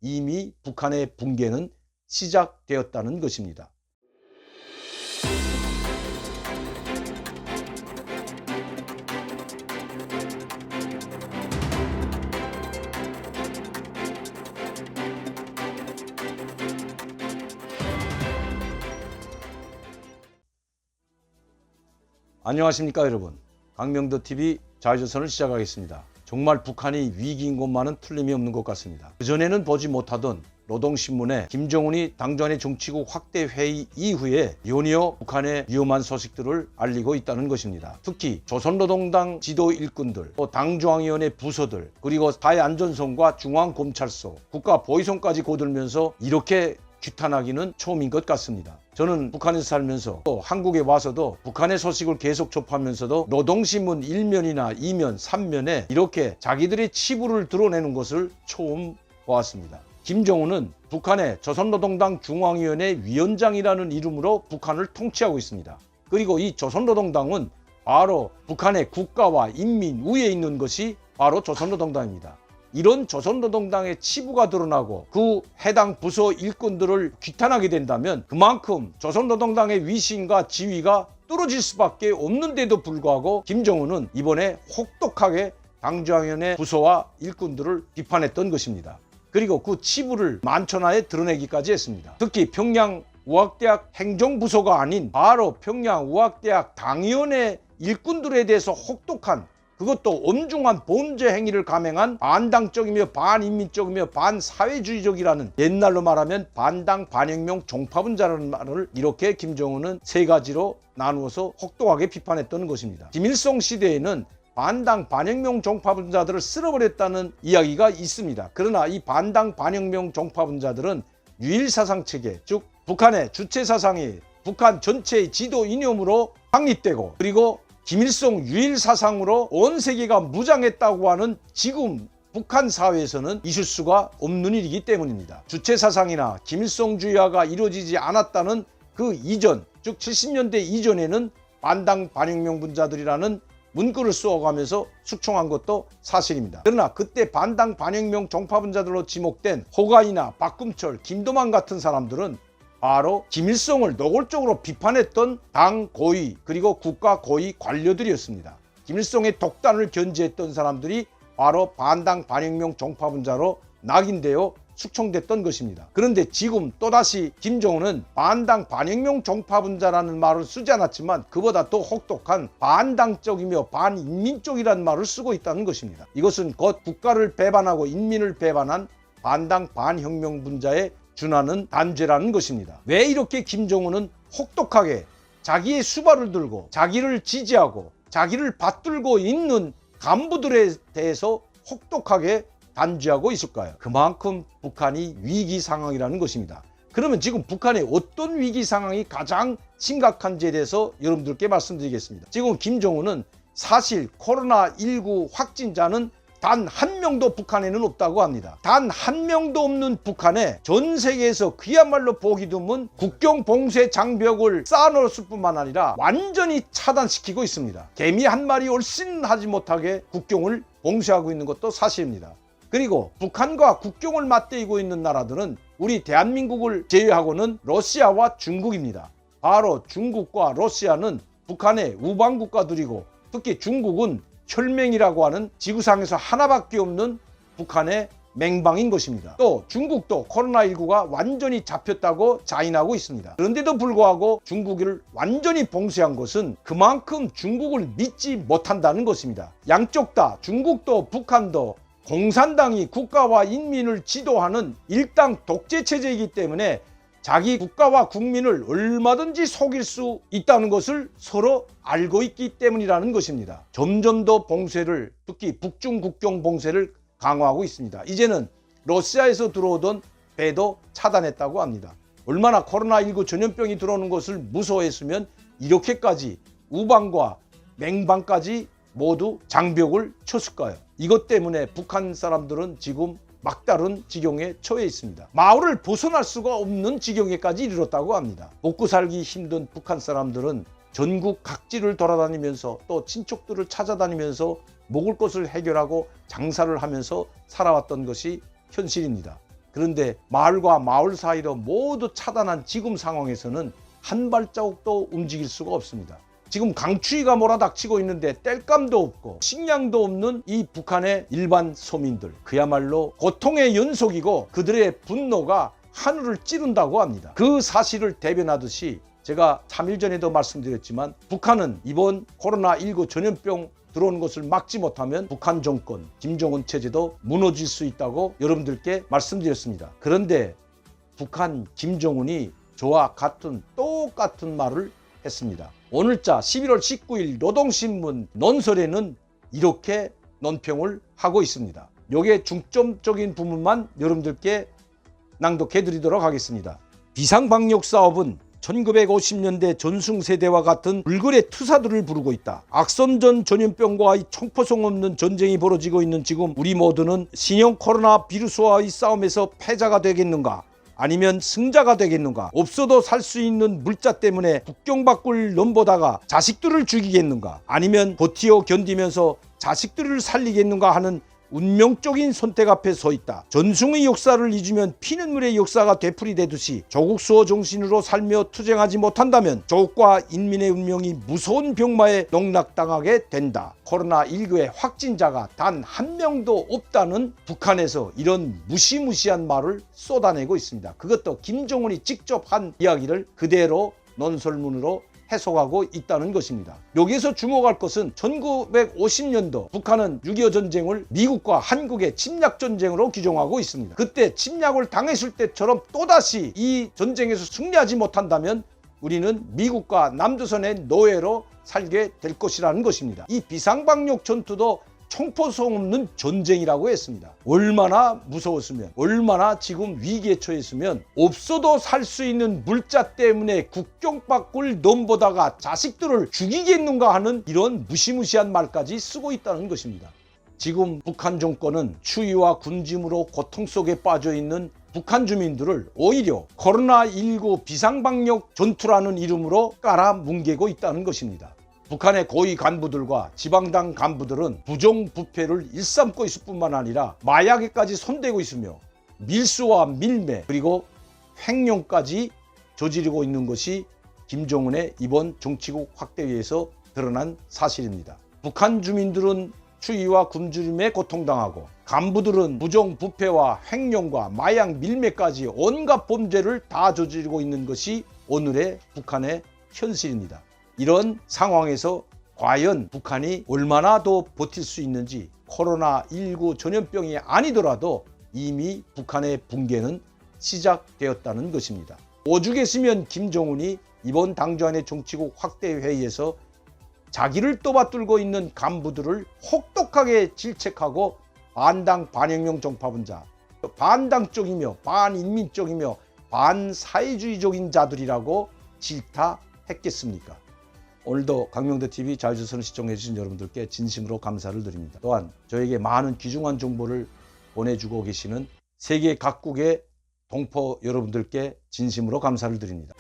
이미 북한의 붕괴는 시작되었다는 것입니다. 안녕하십니까 여러분, 강명도TV 자유조선을 시작하겠습니다. 정말 북한이 위기인 것만은 틀림이 없는 것 같습니다. 그전에는 보지 못하던 노동신문에 김정은이 당전의 정치국 확대 회의 이후에 연이어 북한의 위험한 소식들을 알리고 있다는 것입니다. 특히 조선노동당 지도 일꾼들, 또 당중앙위원회 부서들, 그리고 사회안전성과 중앙검찰서, 국가보위성까지 거들면서 이렇게 규탄하기는 처음인 것 같습니다. 저는 북한에서 살면서 또 한국에 와서도 북한의 소식을 계속 접하면서도 노동신문 1면이나 2면, 3면에 이렇게 자기들의 치부를 드러내는 것을 처음 보았습니다. 김정은은 북한의 조선노동당 중앙위원회 위원장이라는 이름으로 북한을 통치하고 있습니다. 그리고 이 조선노동당은 바로 북한의 국가와 인민 위에 있는 것이 바로 조선노동당입니다. 이런 조선노동당의 치부가 드러나고 그 해당 부서 일꾼들을 규탄하게 된다면 그만큼 조선노동당의 위신과 지위가 떨어질 수밖에 없는데도 불구하고 김정은은 이번에 혹독하게 당중앙위원회 부서와 일꾼들을 비판했던 것입니다. 그리고 그 치부를 만천하에 드러내기까지 했습니다. 특히 평양우학대학 행정부서가 아닌 바로 평양우학대학 당위원회 일꾼들에 대해서 혹독한, 그것도 엄중한 범죄 행위를 감행한 반당적이며 반인민적이며 반사회주의적이라는, 옛날로 말하면 반당 반혁명 종파분자라는 말을 이렇게 김정은은 세 가지로 나누어서 혹독하게 비판했던 것입니다. 김일성 시대에는 반당 반혁명 종파분자들을 쓸어버렸다는 이야기가 있습니다. 그러나 이 반당 반혁명 종파분자들은 유일사상체계, 즉 북한의 주체사상이 북한 전체의 지도 이념으로 확립되고, 그리고 김일성 유일사상으로 온 세계가 무장했다고 하는 지금 북한 사회에서는 있을 수가 없는 일이기 때문입니다. 주체사상이나 김일성주의화가 이루어지지 않았다는 그 이전, 즉 70년대 이전에는 반당 반혁명분자들이라는 문구를 써가면서 숙청한 것도 사실입니다. 그러나 그때 반당 반혁명 종파분자들로 지목된 호가이나 박금철, 김도만 같은 사람들은 바로 김일성을 노골적으로 비판했던 당 고위 그리고 국가 고위 관료들이었습니다. 김일성의 독단을 견지했던 사람들이 바로 반당 반혁명 종파분자로 낙인되어 숙청됐던 것입니다. 그런데 지금 또다시 김정은은 반당 반혁명 종파분자라는 말을 쓰지 않았지만 그보다 더 혹독한 반당적이며 반인민적이라는 말을 쓰고 있다는 것입니다. 이것은 곧 국가를 배반하고 인민을 배반한 반당 반혁명분자의 준하는 단죄라는 것입니다. 왜 이렇게 김정은은 혹독하게 자기의 수발을 들고 자기를 지지하고 자기를 받들고 있는 간부들에 대해서 혹독하게 단죄하고 있을까요? 그만큼 북한이 위기 상황이라는 것입니다. 그러면 지금 북한의 어떤 위기 상황이 가장 심각한지에 대해서 여러분들께 말씀드리겠습니다. 지금 김정은은 사실 코로나19 확진자는 단 한 명도 북한에는 없다고 합니다. 단 한 명도 없는 북한에 전 세계에서 그야말로 보기 드문 국경 봉쇄 장벽을 쌓아놓을 뿐만 아니라 완전히 차단시키고 있습니다. 개미 한 마리 얼씬 하지 못하게 국경을 봉쇄하고 있는 것도 사실입니다. 그리고 북한과 국경을 맞대고 있는 나라들은 우리 대한민국을 제외하고는 러시아와 중국입니다. 바로 중국과 러시아는 북한의 우방국가들이고, 특히 중국은 혈맹이라고 하는 지구상에서 하나밖에 없는 북한의 맹방인 것입니다. 또 중국도 코로나19가 완전히 잡혔다고 자인하고 있습니다. 그런데도 불구하고 중국을 완전히 봉쇄한 것은 그만큼 중국을 믿지 못한다는 것입니다. 양쪽 다, 중국도 북한도 공산당이 국가와 인민을 지도하는 일당 독재 체제이기 때문에 자기 국가와 국민을 얼마든지 속일 수 있다는 것을 서로 알고 있기 때문이라는 것입니다. 점점 더 봉쇄를, 특히 북중 국경 봉쇄를 강화하고 있습니다. 이제는 러시아에서 들어오던 배도 차단했다고 합니다. 얼마나 코로나19 전염병이 들어오는 것을 무서워했으면 이렇게까지 우방과 맹방까지 모두 장벽을 쳤을까요? 이것 때문에 북한 사람들은 지금 막다른 지경에 처해 있습니다. 마을을 벗어날 수가 없는 지경에까지 이르렀다고 합니다. 먹고 살기 힘든 북한 사람들은 전국 각지를 돌아다니면서 또 친척들을 찾아다니면서 먹을 것을 해결하고 장사를 하면서 살아왔던 것이 현실입니다. 그런데 마을과 마을 사이로 모두 차단한 지금 상황에서는 한 발자국도 움직일 수가 없습니다. 지금 강추위가 몰아닥치고 있는데 땔감도 없고 식량도 없는 이 북한의 일반 서민들, 그야말로 고통의 연속이고 그들의 분노가 하늘을 찌른다고 합니다. 그 사실을 대변하듯이 제가 3일 전에도 말씀드렸지만 북한은 이번 코로나19 전염병 들어오는 것을 막지 못하면 북한 정권, 김정은 체제도 무너질 수 있다고 여러분들께 말씀드렸습니다. 그런데 북한 김정은이 저와 같은 똑같은 말을 했습니다. 오늘자 11월 19일 노동신문 논설에는 이렇게 논평을 하고 있습니다. 여기에 중점적인 부분만 여러분들께 낭독해 드리도록 하겠습니다. 비상방역 사업은 1950년대 전승세대와 같은 불굴의 투사들을 부르고 있다. 악선전 전염병과의 청포성 없는 전쟁이 벌어지고 있는 지금 우리 모두는 신형 코로나 비루스와의 싸움에서 패자가 되겠는가? 아니면 승자가 되겠는가? 없어도 살 수 있는 물자 때문에 국경 밖을 넘보다가 자식들을 죽이겠는가? 아니면 버티어 견디면서 자식들을 살리겠는가 하는 운명적인 선택 앞에 서 있다. 전승의 역사를 잊으면 피눈물의 역사가 되풀이되듯이 조국 수호 정신으로 살며 투쟁하지 못한다면 조국과 인민의 운명이 무서운 병마에 농락당하게 된다. 코로나19의 확진자가 단 한 명도 없다는 북한에서 이런 무시무시한 말을 쏟아내고 있습니다. 그것도 김정은이 직접 한 이야기를 그대로 논설문으로 해석하고 있다는 것입니다. 여기에서 주목할 것은 1950년도 북한은 6.25 전쟁을 미국과 한국의 침략 전쟁으로 규정하고 있습니다. 그때 침략을 당했을 때처럼 또다시 이 전쟁에서 승리하지 못한다면 우리는 미국과 남조선의 노예로 살게 될 것이라는 것입니다. 이 비상방역 전투도 총포성 없는 전쟁이라고 했습니다. 얼마나 무서웠으면, 얼마나 지금 위기에 처했으면 없어도 살 수 있는 물자 때문에 국경 밖을 넘보다가 자식들을 죽이겠는가 하는 이런 무시무시한 말까지 쓰고 있다는 것입니다. 지금 북한 정권은 추위와 군짐으로 고통 속에 빠져 있는 북한 주민들을 오히려 코로나19 비상방역 전투라는 이름으로 깔아뭉개고 있다는 것입니다. 북한의 고위 간부들과 지방당 간부들은 부정부패를 일삼고 있을 뿐만 아니라 마약에까지 손대고 있으며 밀수와 밀매 그리고 횡령까지 저지르고 있는 것이 김정은의 이번 정치국 확대위에서 드러난 사실입니다. 북한 주민들은 추위와 굶주림에 고통당하고 간부들은 부정부패와 횡령과 마약 밀매까지 온갖 범죄를 다 저지르고 있는 것이 오늘의 북한의 현실입니다. 이런 상황에서 과연 북한이 얼마나 더 버틸 수 있는지 코로나19 전염병이 아니더라도 이미 북한의 붕괴는 시작되었다는 것입니다. 오죽했으면 김정은이 이번 당주한의 정치국 확대 회의에서 자기를 떠받들고 있는 간부들을 혹독하게 질책하고 반당 반혁명 정파분자, 반당적이며 반인민적이며 반사회주의적인 자들이라고 질타했겠습니까? 오늘도 강명대TV 자유조선을 시청해 주신 여러분들께 진심으로 감사를 드립니다. 또한 저에게 많은 귀중한 정보를 보내주고 계시는 세계 각국의 동포 여러분들께 진심으로 감사를 드립니다.